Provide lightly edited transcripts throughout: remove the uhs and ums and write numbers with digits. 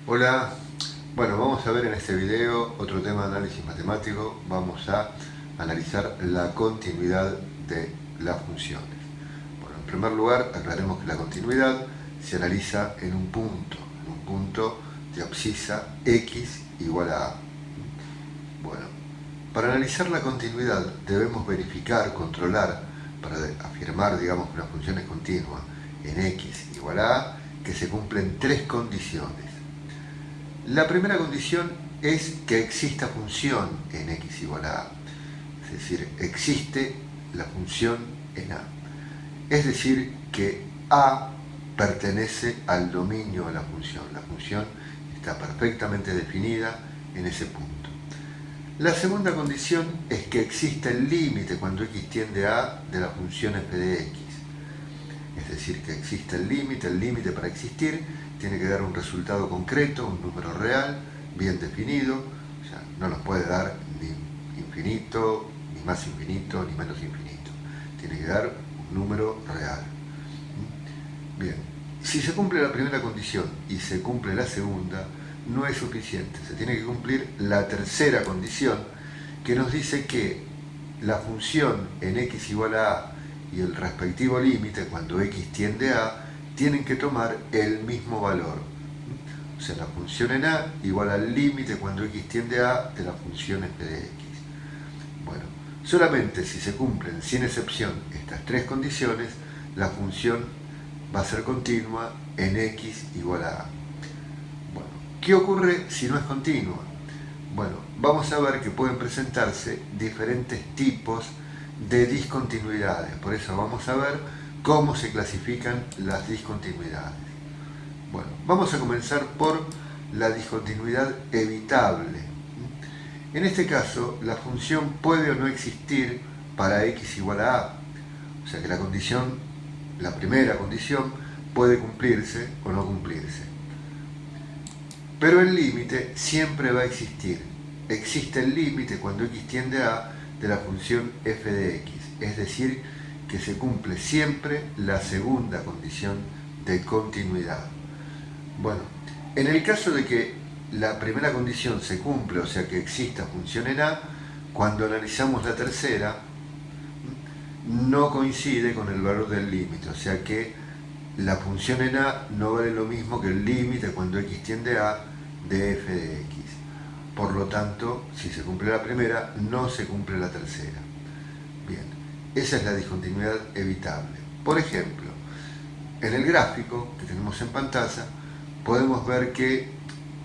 Hola, bueno, vamos a ver en este video otro tema de análisis matemático. Vamos a analizar la continuidad de las funciones. Bueno, en primer lugar, aclaremos que la continuidad se analiza en un punto de abscisa x igual a a. Bueno, para analizar la continuidad debemos verificar, controlar, para afirmar, digamos, que una función es continua en x igual a que se cumplen tres condiciones. La primera condición es que exista función en x igual a, es decir, existe la función en a. Es decir, que a pertenece al dominio de la función está perfectamente definida en ese punto. La segunda condición es que exista el límite cuando x tiende a de la función f de x. Es decir, que exista el límite para existir tiene que dar un resultado concreto, un número real, bien definido, o sea, no nos puede dar ni infinito, ni más infinito, ni menos infinito. Tiene que dar un número real. Bien, si se cumple la primera condición y se cumple la segunda, no es suficiente. Se tiene que cumplir la tercera condición, que nos dice que la función en x igual a y el respectivo límite, cuando x tiende a, tienen que tomar el mismo valor. O sea, la función en a igual al límite cuando x tiende a de la función f de x. Bueno, solamente si se cumplen sin excepción estas tres condiciones, la función va a ser continua en x igual a a. Bueno, ¿qué ocurre si no es continua? Bueno, vamos a ver que pueden presentarse diferentes tipos de discontinuidades. Por eso vamos a ver cómo se clasifican las discontinuidades. Bueno, vamos a comenzar por la discontinuidad evitable. En este caso, la función puede o no existir para x igual a a. O sea que la primera condición puede cumplirse o no cumplirse. Pero el límite siempre va a existir. Existe el límite cuando x tiende a de la función f de x. Es decir, que se cumple siempre la segunda condición de continuidad. Bueno, en el caso de que la primera condición se cumple, o sea que exista función en a, cuando analizamos la tercera, no coincide con el valor del límite, o sea que la función en a no vale lo mismo que el límite cuando x tiende a de f de x. Por lo tanto, si se cumple la primera, no se cumple la tercera. Bien, esa es la discontinuidad evitable. Por ejemplo, en el gráfico que tenemos en pantalla, podemos ver que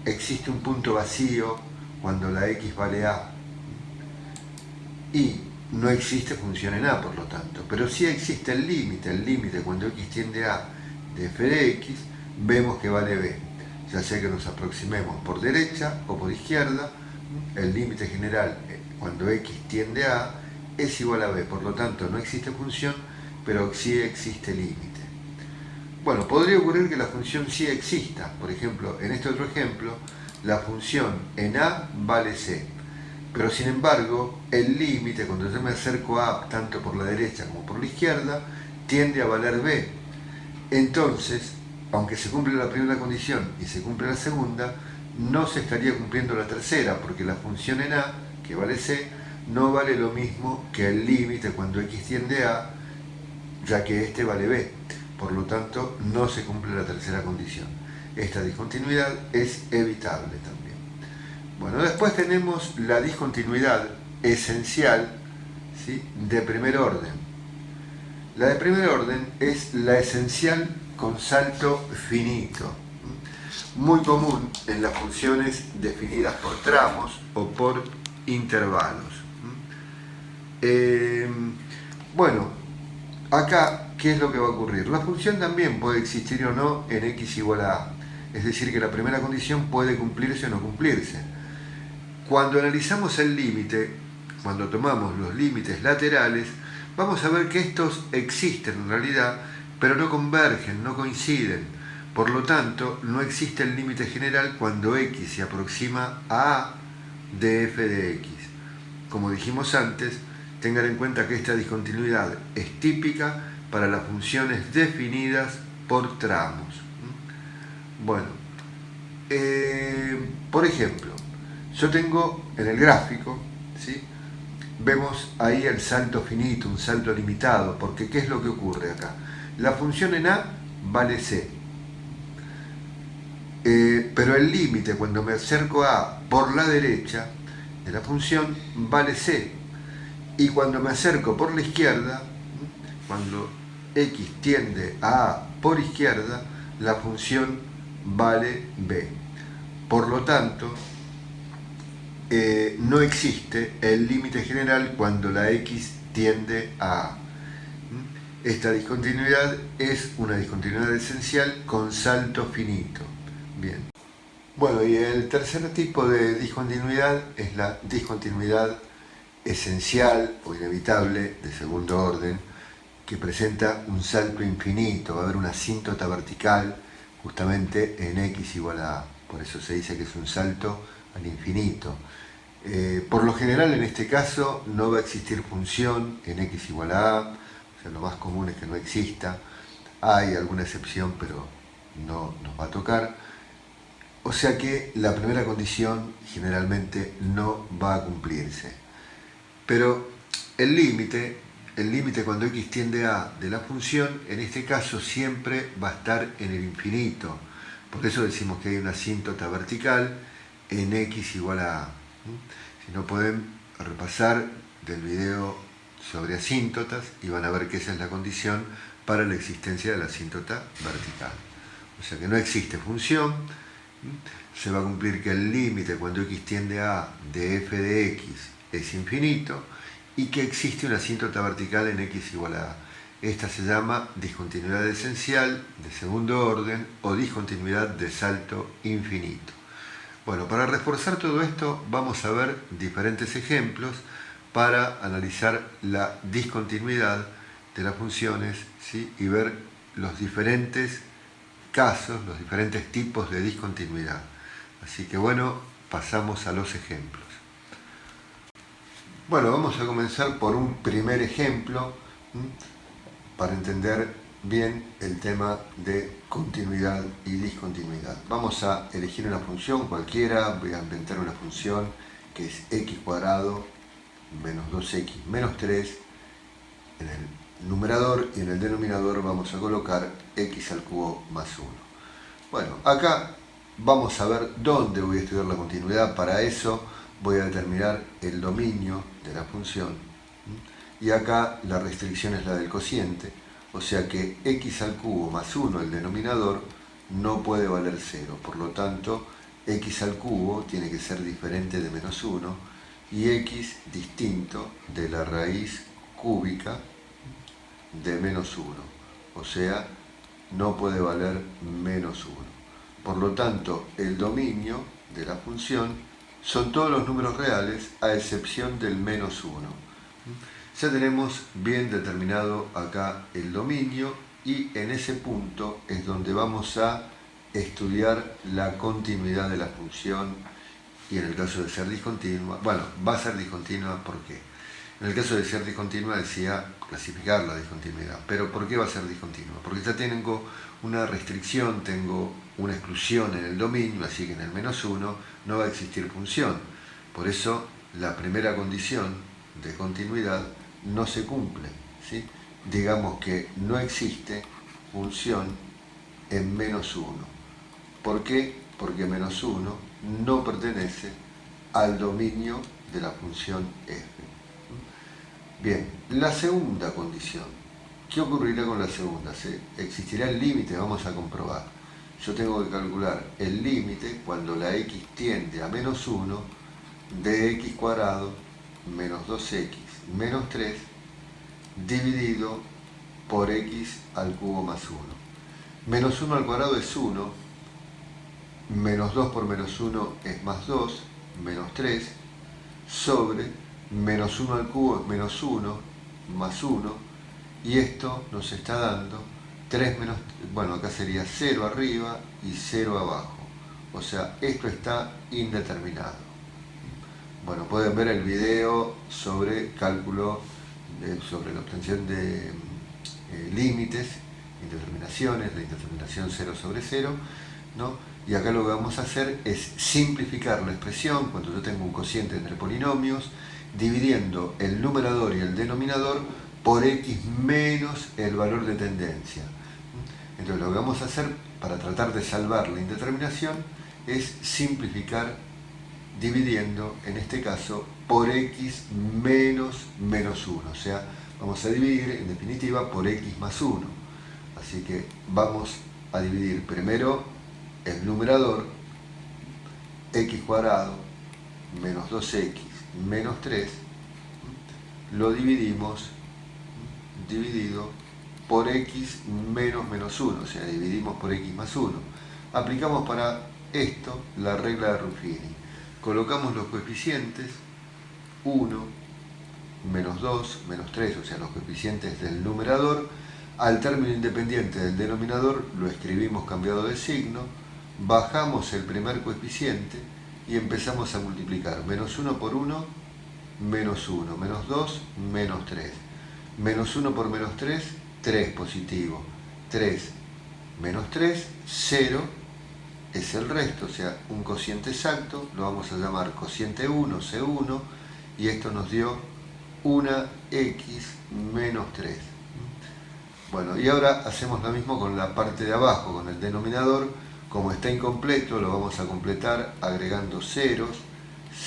existe un punto vacío cuando la x vale a y no existe función en a, por lo tanto, pero sí existe el límite cuando x tiende a de f de x, vemos que vale b, ya sea que nos aproximemos por derecha o por izquierda, el límite general cuando x tiende a es igual a b, por lo tanto no existe función, pero sí existe límite. Bueno, podría ocurrir que la función sí exista, por ejemplo, en este otro ejemplo, la función en a vale c, pero sin embargo, el límite, cuando yo me acerco a A tanto por la derecha como por la izquierda, tiende a valer B. Entonces, aunque se cumple la primera condición y se cumple la segunda, no se estaría cumpliendo la tercera, porque la función en A, que vale C, no vale lo mismo que el límite cuando x tiende a, ya que este vale B. Por lo tanto, no se cumple la tercera condición. Esta discontinuidad es evitable también. Bueno, después tenemos la discontinuidad esencial, ¿sí?, de primer orden. La de primer orden es la esencial con salto finito, muy común en las funciones definidas por tramos o por intervalos. Bueno, acá, ¿qué es lo que va a ocurrir? La función también puede existir o no en x igual a a, es decir, que la primera condición puede cumplirse o no cumplirse. Cuando analizamos el límite, cuando tomamos los límites laterales, vamos a ver que estos existen en realidad, pero no convergen, no coinciden. Por lo tanto, no existe el límite general cuando x se aproxima a A de f de x. Como dijimos antes, tengan en cuenta que esta discontinuidad es típica para las funciones definidas por tramos. Bueno, por ejemplo, yo tengo en el gráfico, ¿sí?, vemos ahí el salto finito, un salto limitado, porque ¿qué es lo que ocurre acá? La función en A vale C, pero el límite cuando me acerco a A por la derecha de la función vale C, y cuando me acerco por la izquierda, cuando x tiende a A por izquierda, la función vale B. Por lo tanto, no existe el límite general cuando la x tiende a A. Esta discontinuidad es una discontinuidad esencial con salto finito. Bien. Bueno, y el tercer tipo de discontinuidad es la discontinuidad esencial o inevitable de segundo orden, que presenta un salto infinito. Va a haber una asíntota vertical justamente en x igual a A. Por eso se dice que es un salto al infinito. Por lo general, en este caso, no va a existir función en x igual a A. O sea, lo más común es que no exista. Hay alguna excepción, pero no nos va a tocar. O sea que la primera condición generalmente no va a cumplirse. Pero el límite cuando x tiende a A de la función, en este caso siempre va a estar en el infinito. Por eso decimos que hay una asíntota vertical en x igual a A. Si no, pueden repasar del video sobre asíntotas y van a ver que esa es la condición para la existencia de la asíntota vertical. O sea que no existe función. Se va a cumplir que el límite cuando x tiende a A de f de x es infinito y que existe una asíntota vertical en x igual a A. Esta se llama discontinuidad esencial de segundo orden o discontinuidad de salto infinito. Bueno, para reforzar todo esto vamos a ver diferentes ejemplos para analizar la discontinuidad de las funciones, ¿sí?, y ver los diferentes casos, los diferentes tipos de discontinuidad. Así que bueno, pasamos a los ejemplos. Bueno, vamos a comenzar por un primer ejemplo para entender bien el tema de continuidad y discontinuidad. Vamos a elegir una función cualquiera, voy a inventar una función que es x cuadrado menos 2x menos 3 en el numerador, y en el denominador vamos a colocar x al cubo más 1. Bueno, acá vamos a ver dónde voy a estudiar la continuidad. Para eso voy a determinar el dominio de la función, y acá la restricción es la del cociente, o sea que x al cubo más 1, el denominador, no puede valer 0. Por lo tanto, x al cubo tiene que ser diferente de menos 1 y x distinto de la raíz cúbica de menos 1. O sea, no puede valer menos 1. Por lo tanto, el dominio de la función son todos los números reales a excepción del menos 1. Ya tenemos bien determinado acá el dominio y en ese punto es donde vamos a estudiar la continuidad de la función, y en el caso de ser discontinua, bueno, va a ser discontinua, ¿por qué? En el caso de ser discontinua decía clasificar la discontinuidad, pero ¿por qué va a ser discontinua? Porque ya tengo una restricción, tengo una exclusión en el dominio, así que en el menos 1 no va a existir función. Por eso la primera condición de continuidad no se cumple, ¿sí? Digamos que no existe función en menos 1. ¿Por qué? Porque menos 1 no pertenece al dominio de la función f. Bien, la segunda condición. ¿Qué ocurrirá con la segunda? ¿Existirá el límite? Vamos a comprobar. Yo tengo que calcular el límite cuando la x tiende a menos 1 de x cuadrado menos 2x menos 3 dividido por x al cubo más 1. Menos 1 al cuadrado es 1, menos 2 por menos 1 es más 2, menos 3, sobre menos 1 al cubo es menos 1, más 1, y esto nos está dando 3 menos, bueno, acá sería 0 arriba y 0 abajo. O sea, esto está indeterminado. Bueno, pueden ver el video sobre cálculo, sobre la obtención de límites, indeterminaciones, la indeterminación 0 sobre 0, ¿no? Y acá lo que vamos a hacer es simplificar la expresión cuando yo tengo un cociente entre polinomios, dividiendo el numerador y el denominador por x menos el valor de tendencia. Entonces lo que vamos a hacer para tratar de salvar la indeterminación es simplificar dividiendo, en este caso, por x menos menos 1. O sea, vamos a dividir, en definitiva, por x más 1. Así que vamos a dividir primero el numerador, x cuadrado menos 2x menos 3, lo dividimos dividido por x menos menos 1, o sea, dividimos por x más 1. Aplicamos para esto la regla de Ruffini. Colocamos los coeficientes 1, menos 2, menos 3, o sea, los coeficientes del numerador. Al término independiente del denominador lo escribimos cambiado de signo, bajamos el primer coeficiente y empezamos a multiplicar. Menos 1 por 1, menos 1, menos 2, menos 3. Menos 1 por menos 3, 3 positivo. 3 menos 3, 0 es el resto, o sea, un cociente exacto, lo vamos a llamar cociente 1, C1, y esto nos dio una x menos 3. Bueno, y ahora hacemos lo mismo con la parte de abajo, con el denominador. Como está incompleto, lo vamos a completar agregando ceros,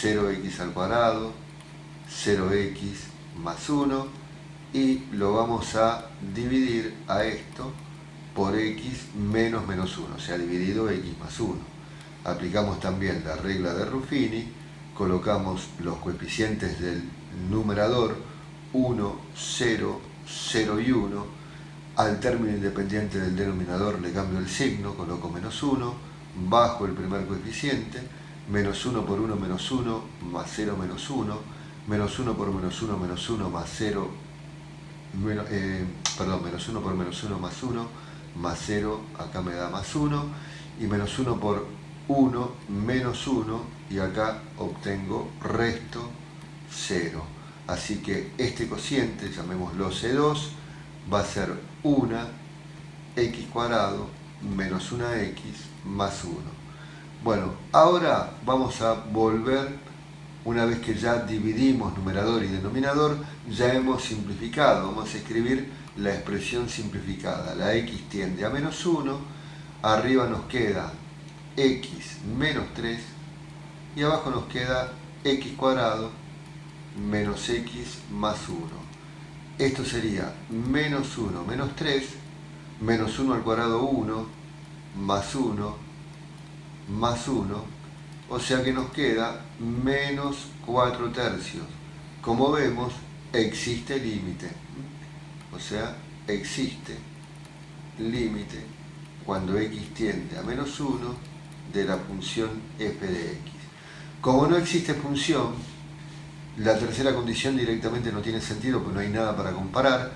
0x al cuadrado, 0x más 1, y lo vamos a dividir a esto por x menos menos 1, o sea, dividido x más 1. Aplicamos también la regla de Ruffini, colocamos los coeficientes del numerador 1, 0, 0 y 1. Al término independiente del denominador le cambio el signo, coloco menos 1, bajo el primer coeficiente, menos 1 por 1 menos 1, más 0 menos 1, menos 1 por menos 1 menos 1, más 0, menos 1 por menos 1 más 1, más 0, acá me da más 1, y menos 1 por 1 menos 1, y acá obtengo resto 0. Así que este cociente, llamémoslo C2, va a ser 1 x cuadrado menos 1x más 1. Bueno, ahora vamos a volver, una vez que ya dividimos numerador y denominador, ya hemos simplificado, vamos a escribir la expresión simplificada. La x tiende a menos 1, arriba nos queda x menos 3 y abajo nos queda x cuadrado menos x más 1. Esto sería menos 1 menos 3, menos 1 al cuadrado 1, más 1, más 1, o sea que nos queda menos 4 tercios. Como vemos, existe límite, o sea, existe límite cuando x tiende a menos 1 de la función f de x. Como no existe función, la tercera condición directamente no tiene sentido porque no hay nada para comparar,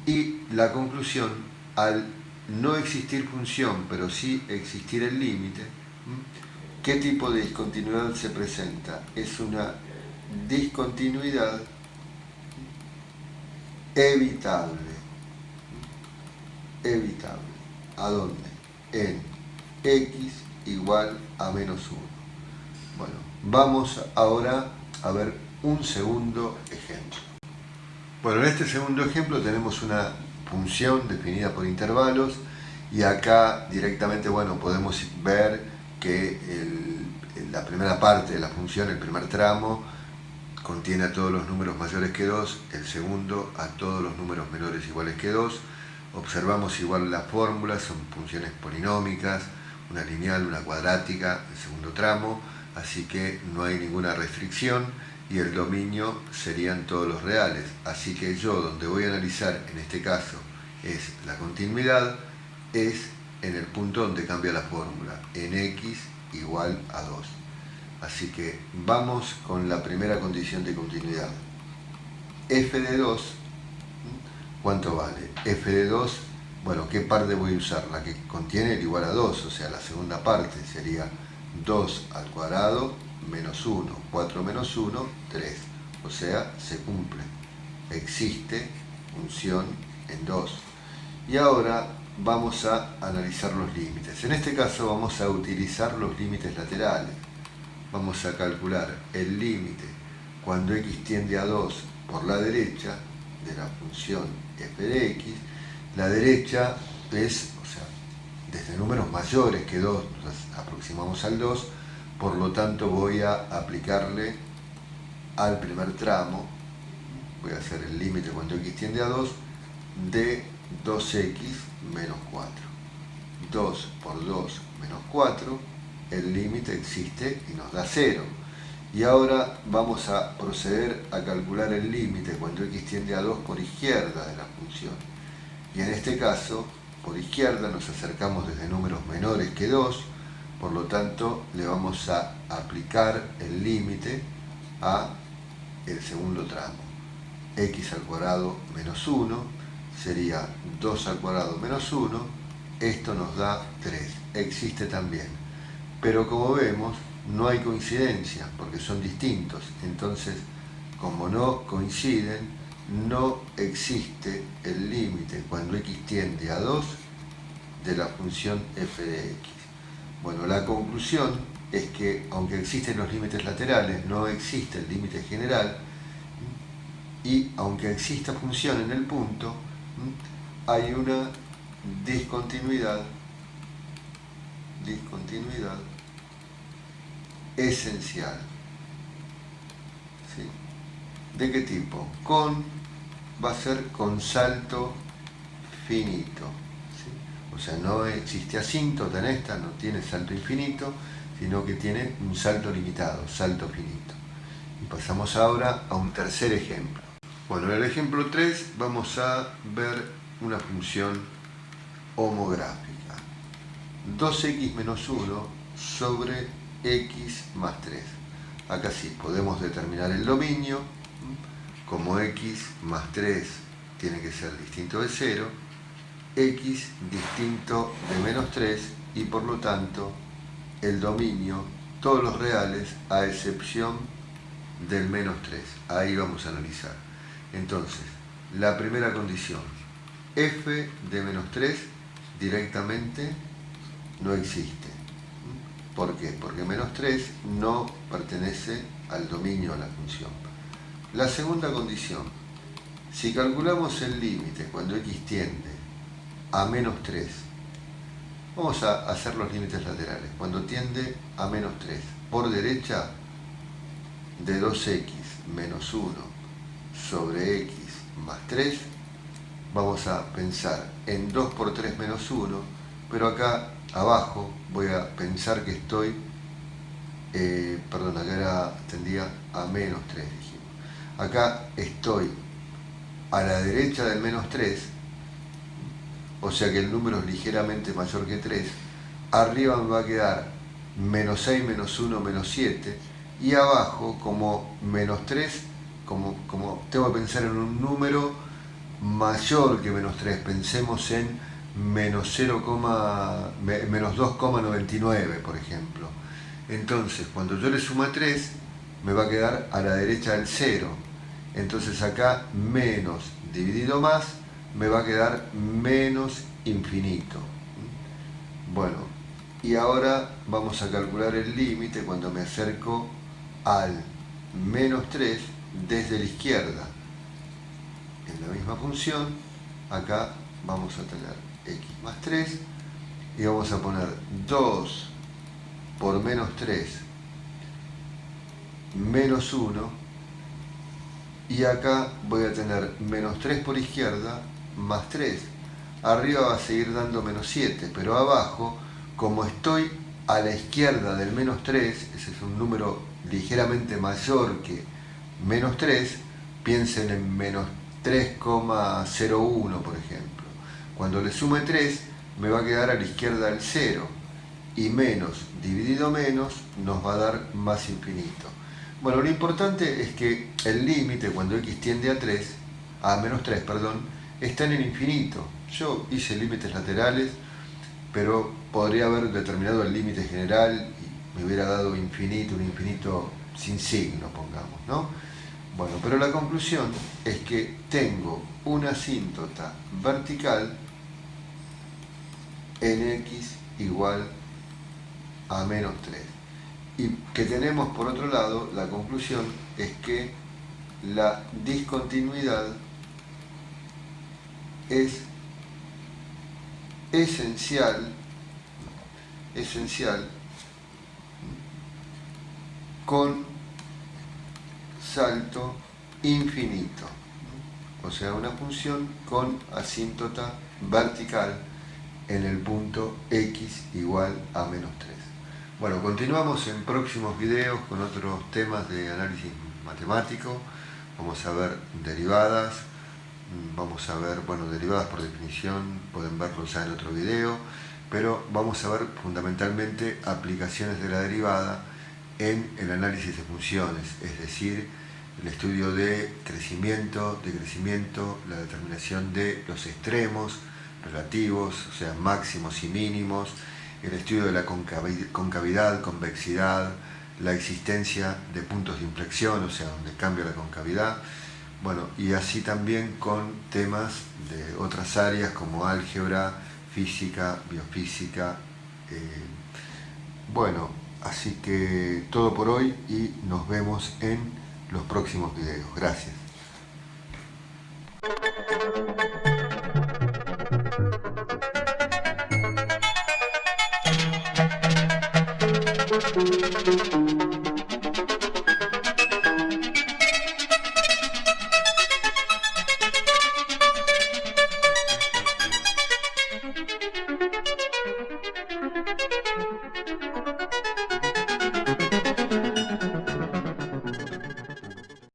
y la conclusión, al no existir función pero sí existir el límite, ¿qué tipo de discontinuidad se presenta? Es una discontinuidad evitable. Evitable. ¿A dónde? En x igual a menos 1. Bueno, vamos ahora a ver un segundo ejemplo. Bueno, en este segundo ejemplo tenemos una función definida por intervalos y acá directamente, bueno, podemos ver que la primera parte de la función, el primer tramo, contiene a todos los números mayores que 2, el segundo a todos los números menores iguales que 2. Observamos igual las fórmulas, son funciones polinómicas, una lineal, una cuadrática, el segundo tramo, así que no hay ninguna restricción. Y el dominio serían todos los reales. Así que yo donde voy a analizar en este caso es la continuidad, es en el punto donde cambia la fórmula, en x igual a 2. Así que vamos con la primera condición de continuidad. F de 2, ¿cuánto vale? F de 2 Bueno, ¿qué parte voy a usar? La que contiene el igual a 2, o sea, la segunda parte sería 2 al cuadrado menos 1. 4 menos 1, 3. O sea, se cumple. Existe función en 2. Y ahora vamos a analizar los límites. En este caso vamos a utilizar los límites laterales. Vamos a calcular el límite cuando x tiende a 2 por la derecha de la función f de x. La derecha es, o sea, desde números mayores que 2 nos aproximamos al 2, por lo tanto voy a aplicarle al primer tramo, voy a hacer el límite cuando x tiende a 2 de 2x menos 4. 2 por 2 menos 4, el límite existe y nos da 0. Y ahora vamos a proceder a calcular el límite cuando x tiende a 2 por izquierda de la función. Y en este caso, por izquierda nos acercamos desde números menores que 2, por lo tanto le vamos a aplicar el límite a el segundo tramo. X al cuadrado menos 1 sería 2 al cuadrado menos 1, esto nos da 3, existe también. Pero como vemos, no hay coincidencia porque son distintos, entonces como no coinciden, no existe el límite cuando x tiende a 2 de la función f de x. Bueno, la conclusión es que aunque existen los límites laterales, no existe el límite general, y aunque exista función en el punto, hay una discontinuidad esencial. ¿Sí? ¿De qué tipo? Va a ser con salto finito. ¿Sí? O sea, no existe asíntota en esta, no tiene salto infinito, sino que tiene un salto limitado, salto finito. Y pasamos ahora a un tercer ejemplo. Bueno, en el ejemplo 3 vamos a ver una función homográfica. 2x menos 1 sobre x más 3. Acá sí, podemos determinar el dominio. Como x más 3 tiene que ser distinto de 0, x distinto de menos 3, y por lo tanto el dominio, todos los reales a excepción del menos 3. Ahí vamos a analizar. Entonces, la primera condición, f de menos 3 directamente no existe. ¿Por qué? Porque menos 3 no pertenece al dominio de la función. La segunda condición, si calculamos el límite cuando x tiende a menos 3, vamos a hacer los límites laterales. Cuando tiende a menos 3, por derecha, de 2x menos 1 sobre x más 3, vamos a pensar en 2 por 3 menos 1, pero acá abajo voy a pensar que estoy, acá tendía a menos 3, dijimos. Acá estoy a la derecha del menos 3, o sea que el número es ligeramente mayor que 3, arriba me va a quedar menos 6, menos 1, menos 7, y abajo, como menos 3, como tengo que pensar en un número mayor que menos 3, pensemos en menos 2,99, por ejemplo. Entonces, cuando yo le sumo 3, me va a quedar a la derecha del 0. Entonces acá menos dividido más me va a quedar menos infinito. Bueno, y ahora vamos a calcular el límite cuando me acerco al menos 3 desde la izquierda. En la misma función, acá vamos a tener x más 3 y vamos a poner 2 por menos 3 menos 1, y acá voy a tener menos 3 por izquierda más 3. Arriba va a seguir dando menos 7, pero abajo, como estoy a la izquierda del menos 3, ese es un número ligeramente mayor que menos 3, piensen en menos 3,01, por ejemplo. Cuando le sume 3, me va a quedar a la izquierda del 0, y menos dividido menos nos va a dar más infinito. Bueno, lo importante es que el límite cuando x tiende a menos 3, está en el infinito, Yo hice límites laterales, pero podría haber determinado el límite general y me hubiera dado infinito, un infinito sin signo, pongamos, ¿no? Bueno, pero la conclusión es que tengo una asíntota vertical en x igual a menos 3. Y que tenemos por otro lado, la conclusión es que la discontinuidad es esencial con salto infinito, o sea, una función con asíntota vertical en el punto x igual a menos 3. Bueno, continuamos en próximos videos con otros temas de análisis matemático. Vamos a ver derivadas, vamos a ver, bueno, derivadas por definición, pueden verlo ya en otro video, pero vamos a ver fundamentalmente aplicaciones de la derivada en el análisis de funciones, es decir, el estudio de crecimiento, decrecimiento, la determinación de los extremos relativos, o sea, máximos y mínimos, el estudio de la concavidad, convexidad, la existencia de puntos de inflexión, o sea, donde cambia la concavidad, bueno, y así también con temas de otras áreas como álgebra, física, biofísica. Bueno, así que todo por hoy y nos vemos en los próximos videos. Gracias.